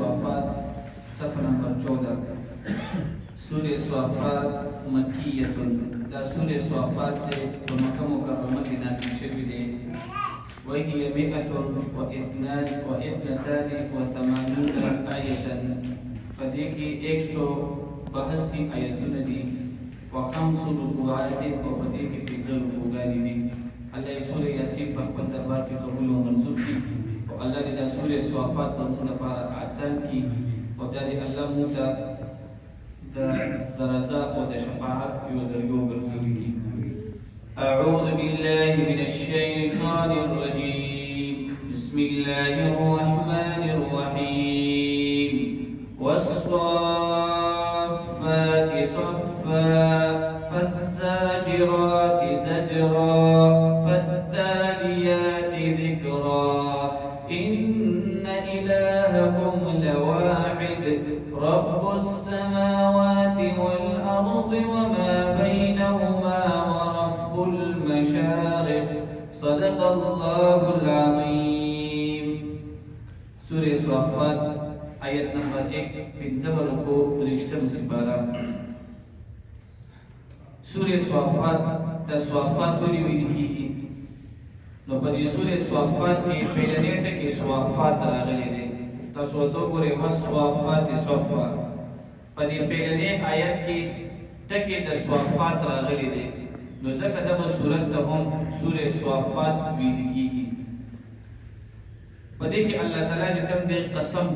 صافات صفحه نمبر 14. سورة صافات مكية. دا سورة صافات په مکه مکرمه کې نازل شوې ده. وهي 182 آية. فدې کې 182 آیتونه دي وخمس رکوعات او په دې کې 5 رکوعات دي. الله سورة یاسین په خپل دربار کې قبول او منظور کړي او الله دې دا سورة صافات زموږ لپاره آسان کړي او دا دې الله موږ ته د رضا او د شفاعت یو ذریعہ وګرځولي کړي. أعوذ بالله من الشيطان الرجيم. بسم الله الرحمن الرحيم. والصافات صفا فالزاجرات زجرا فالتاليات ذكرا إن إلهكم لواحد رب السماوات والأرض وما بينهما ورب المشارق صدق الله العظيم. سورة صافات آیت نمبر 1 پنځمه رکوع درشتم سپاره. سورة صافات ته صافات ولې ویل کیږي؟ نو په دې سورة صافات کې پیلنې ټکي صافات راغلي دي. تاسو ته وګورئ والصافات صفا. په دې پیلنې آیت کې ټکي د صافات راغلي دي. نو ځکه دغه سورت ته هم سورة صافات ویل کیږي. په دې کې الله تعالی کوم دې قسم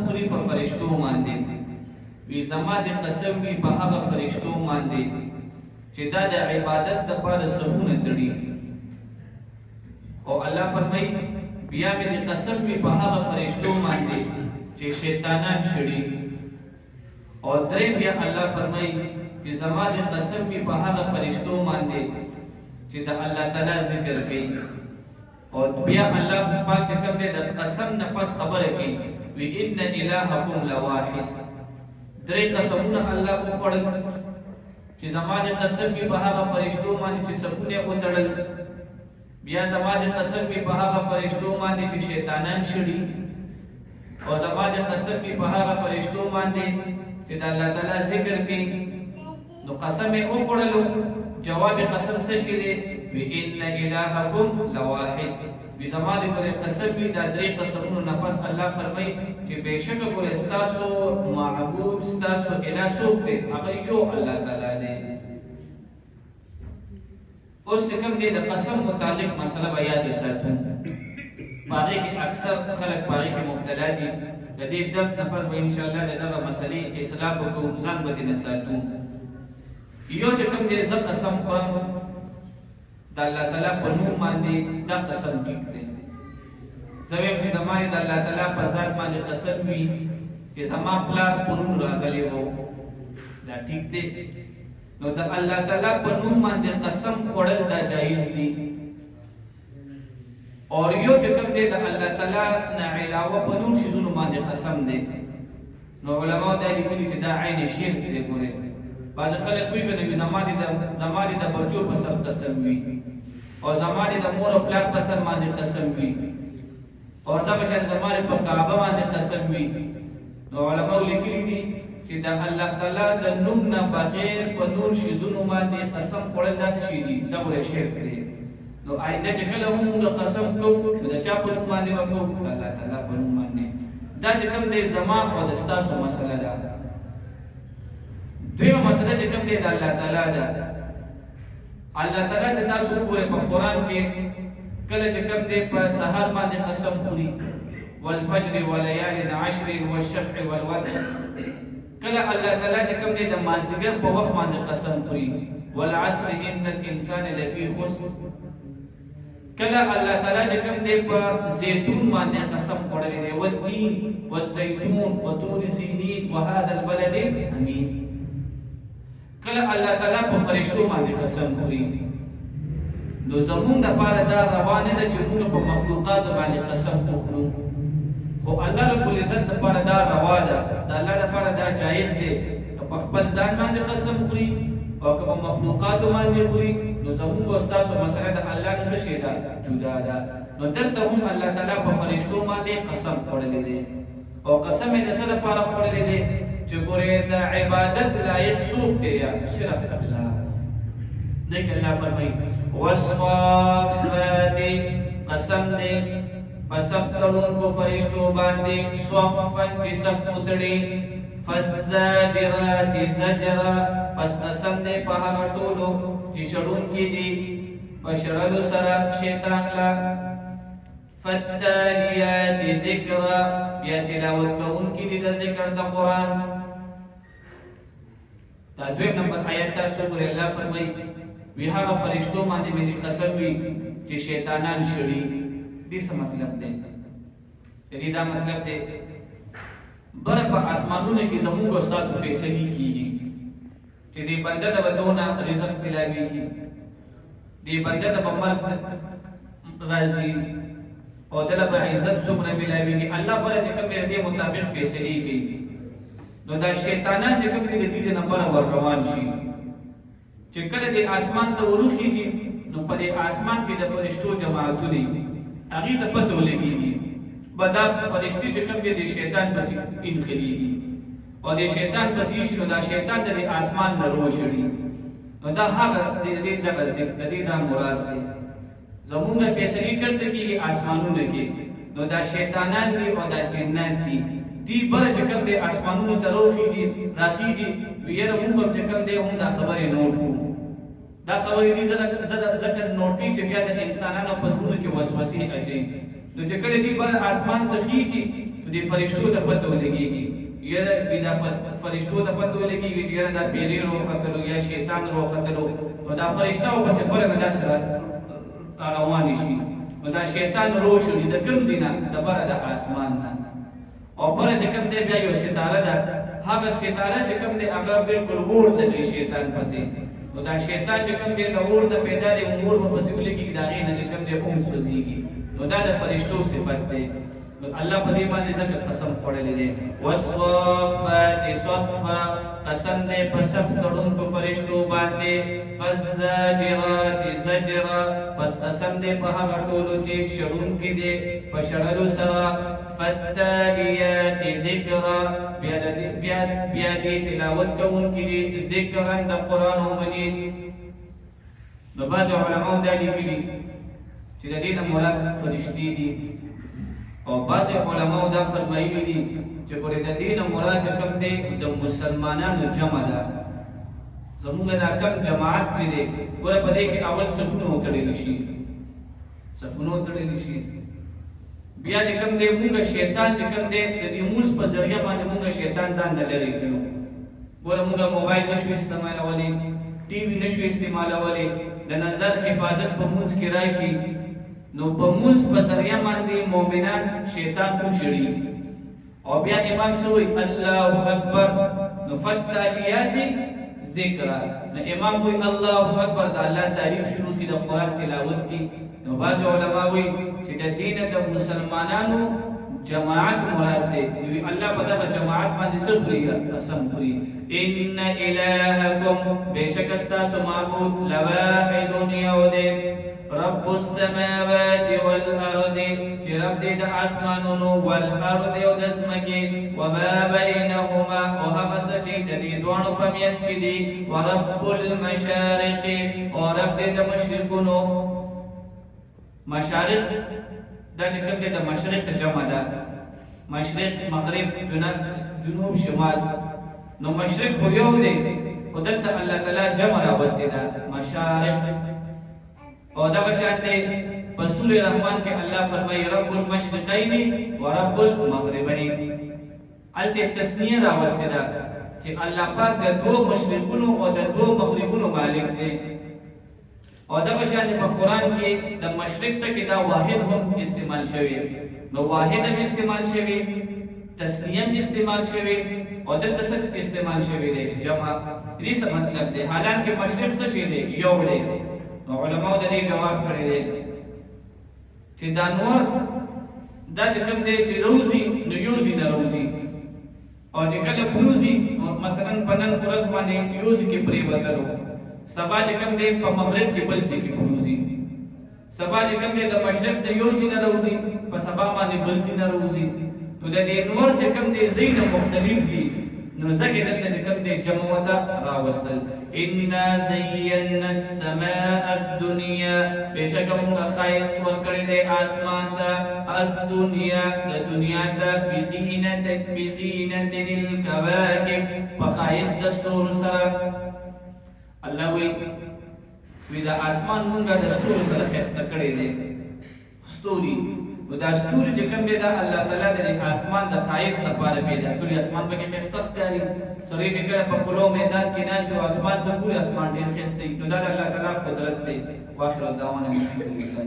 خوري په فرشتو باندې. وی زما د قسم وی په هغه فرشتو باندې چې دا د عبادت لپاره صفونه تړي. او الله فرمایي بیا مې د قسم وی په هغه فرشتو باندې چې شیطانان شړي. او درې بیا الله فرمایي چې زما د قسم وی په هغه فرشتو باندې چې د الله تعالی ذکر کوي. او بیا الله پاک کوم دې د قسم نه پس خبره کوي وی ان الهکم لواحد. درې قسمونه الله وخوړل چې زمانه قسم کې په هغه فرشتو باندې چې صفونه وتړل. بیا زمانه قسم کې په هغه فرشتو باندې چې شیطانان شړي. او زمانه قسم کې په هغه فرشتو باندې چې د الله تعالی ذکر کوي. نو قسم یې وخوړل. جواب قسم څه شي دی؟ وی ان الهکم لواحد. بی زمانه پر قسم وی دا درې قسمونو نه پس الله فرمایي چې بهشکه ګور استاسو معبود استاسو الہ څوک دی؟ هغه یو الله تعالی دی. اوس کوم دی د قسم متعلق مسله به یاد وساتو. باندې کې اکثر خلک باندې کې مبتلا دي. د دې درس نه پس به ان شاء الله دغه مسلې اصلاح وکړو ځان به نه ساتو. یو چې کوم دی ز قسم خورم د الله تعالی په نوم باندې دا قسم ټیک دی. زویم چې زمانه د الله تعالی په ذات باندې قسم وي چې زما پلار په نوم راغلی وو دا ټیک دی. نو د الله تعالی په نوم باندې قسم خوړل دا جایز دی. او یو چې کوم دی د الله تعالی نه علاوه په نور شیزونو باندې قسم دی. نو علماء دا لیکلي چې دا عین شرک دی. ګوره بعض خلک وایي چې زمانه د بچو په سر قسم وي او زمانه د مور او پلار په سر باندې قسم وي او دا بشر زمانه په کعبه باندې قسم وي. نو علماء لیکلي دي چې د الله تعالی د نوم نه بغیر په نور شیزونو باندې قسم خوړل داسې شي دي دا ولې شرک دی. نو آینده چې کله موږ قسم کوو د چا په نوم باندې وکړو الله تعالی په نوم باندې. دا چې کوم دی زما او د ستاسو مسله ده. دویمه مسله چې کوم دی د الله تعالی ده. الله تعالی چې تاسو وګورئ په قرآن کې کله چې کوم دی په سحر باندې قسم خوري والفجر وليال عشر والشفع والوتر. کله الله تعالی چې کوم دی د مازدیګر په وخت باندې قسم خوري والعصر ان الانسان لفی خسر. کله الله تعالی چې کوم دی په زیتون باندې قسم خوړلی دی والتین والزیتون وطور سینین وهذا البلد الامین. کله الله تعالی په فرشتو باندې قسم خوري. نو زمون د پاره دا روانه ده چې موږ په مخلوقات باندې قسم وخورو. خو الله رب العزت د پاره دا روا ده. د الله د پاره دا جایز دی په خپل ځان باندې قسم خوري او که په مخلوقات باندې خوري. نو زمون او تاسو مسله د الله نه څه شي ده؟ جدا ده. نو دلته هم الله تعالی په فرشتو باندې قسم خوړلی دی او قسم یې د څه لپاره خوړلی دی چې ګورې د عبادت لایق څوک دی یا صرف الله. دیکھ اللہ فرمائی والصافات قسم دے پسف تڑون کو فرشتو باندے صفا چی صف اتڑی فالزاجرات زجرا پس قسم دے پہا غٹولو چی شڑون کی دی پشرلو سرا شیطان لا فالتالیات ذکرا یا تلاوت کون کی دی دا ذکر دا قرآن. دا دویم نمبر آیت تاسو ګورئ الله فرمائی وی هغه فرشتو باندې مې قسم وی چې شیطانان شړي. دې څه مطلب دی؟ دې دا مطلب دی بر په اسمانونو کې زموږ استاد فیصله کیږي چې دې بنده د ودونه رزق ملاويږي، دې بنده د مرګ راځي او دلته عزت څومره ملاويږي. الله پر چې کوم دې مطابق فیصله کوي. نو دا شیطانان چې کوم دې دې نمبر ور روان شي چې کله دې اسمان ته ورخیږي نو په دې اسمان کې د فرشتو جماعتونه هغه ته پته ولګيږي بدا فرشتي چې کوم دې شیطان بس انخليږي او دې شیطان بس یې نو دا شیطان د اسمان نه روشړي. نو دا هغه دې د ذکر دې دا مراد دی. زموږ فیصله چرته کېږي اسمانونو کې. نو دا شیطانان دي او دا جنات دي دی بر چې کوم دې اسمانونو ته راخیږي ویره موږ چې کوم دې هم دا خبره نوٹ کوو. دا خبرې دې ذکر نوٹ کی چې بیا د انسانانو په زړونو کې وسوسې اچي. نو چې کله دې بر اسمان ته خیږي نو دې فرشتو ته پته ولګيږي یره دا فرشتو ته پته ولګيږي چې یره دا پیری روختلو یا شیطان روختلو. نو دا فرشتو پس پر نه دا سره روان شي. نو دا شیطان روشي د کوم ځای نه د بر د اسمان نه او پر چې کوم دې بیا یو ستاره ده هغه ستاره چې کوم دې هغه بالکل ور د شیطان پسې. نو دا شیطان چې کوم دې د ور د پیدا د امور په پسې ولګي دا غي نه چې کوم دې هم سوزيږي. نو دا د فرشتو صفت ده. نو الله په دې باندې ځکه قسم خوړلې ده والصفات صفا قسم دې په صف تړون کو فرشتو باندې فالزاجرات زجرا پس قسم دې په هغه ټولو چې شړون کې دي په شړلو سره فالتاليات ذکرا بیا دې تلاوت کوون کې دي ذکرا د قران مجید. نو بعض علماء دا لیکلي چې د دې نه مراد فرشتي دي او بعض علماء دا فرمایي دي چې ګورې د دې نه مراد کوم دي د مسلمانانو جمع ده. زموږ دا کوم جماعت چې دي ګوره په دې کې اول صفونه وتړل شي بیا چې کوم دی موږ شیطان چې کوم دی د دې موږ په ذریعہ باندې موږ شیطان ځان نه لري کړو. ګوره موږ موبایل نشو استعمالولی، ټي وي نشو استعمالولی، د نظر حفاظت په موږ کې راشي. نو په موږ په ذریعہ باندې مؤمنان شیطان وشړي او بیا امام سوی الله اکبر نو فتالیات ذکر نو امام وی الله اکبر د الله تعریف شروع کی د قران تلاوت کی. نو بعض علماء وی چې د دین د مسلمانانو جماعت مراد دی. وی الله په دغه جماعت باندې صبري قسم خوري ان الهکم بشک استاسو معبود لواحد یود رب السماوات والارض چې رب دې د اسمانونو والارض او د زمکې وما بینهما او هغه څه چې د دې دوه په میانځ کې دي ورب المشارق او رب دې د مشرقونو مشارق دا چې کوم دې د مشرق جمع ده مشرق مغرب جنوب شمال. نو مشرق خو یو دی او دلته الله تعالی جمع راوستي ده مشارق او دا بشانته په سورۃ الرحمن کې الله فرمایي رب المشرقین و رب المغربین. الته تسنیه راوستي ده چې الله پاک د دوه مشرقونو او د دوه مغربونو مالک دی. او دا بشانته په قران کې د مشرق ته کې دا واحد هم استعمال شوی، نو واحد هم استعمال شوی، تسنیه هم استعمال شوی او دلته څه استعمال شوی دی جمع. دې څه مطلب دی؟ حالانکه مشرق څه شی دی؟ یو دی. نو علماء د دې جواب کړی دی چې دا نور دا چې کوم دی چې روزي نو یوزي نه روزي او چې کله پروزي مثلا پنن ورځ باندې یوزي کې پری وتلو سبا چې کوم دی په مغرب کې بل ځای کې پروزي سبا چې کوم دی د مشرق د یو ځای نه راوځي په سبا باندې بل ځای نه راوځي نو د دې نور چې کوم دی ځای نه مختلف دي نو ځکه دلته چې کوم دی جمع وته راوستل انا زینا السماء الدنيا بشکه موږ ښایست ورکړی دی آسمان ته الدنیا د دنیا ته بزینت الکواکب په ښایست د ستورو سره الله وی دا آسمان موږ د ستورو سره ښایسته کړی دی ستوري نو دا ستوري چې کوم دی دا الله تعالی د آسمان د ښایست لپاره پیدا کړی اسمان پکې ښایسته ښکاري سړی چې کله په پلو میدان کې ناست او اسمان ته ګوري اسمان ډېر ښایسته نو دا د الله تعالی قدرت دی واخر دعوانا الحمدلله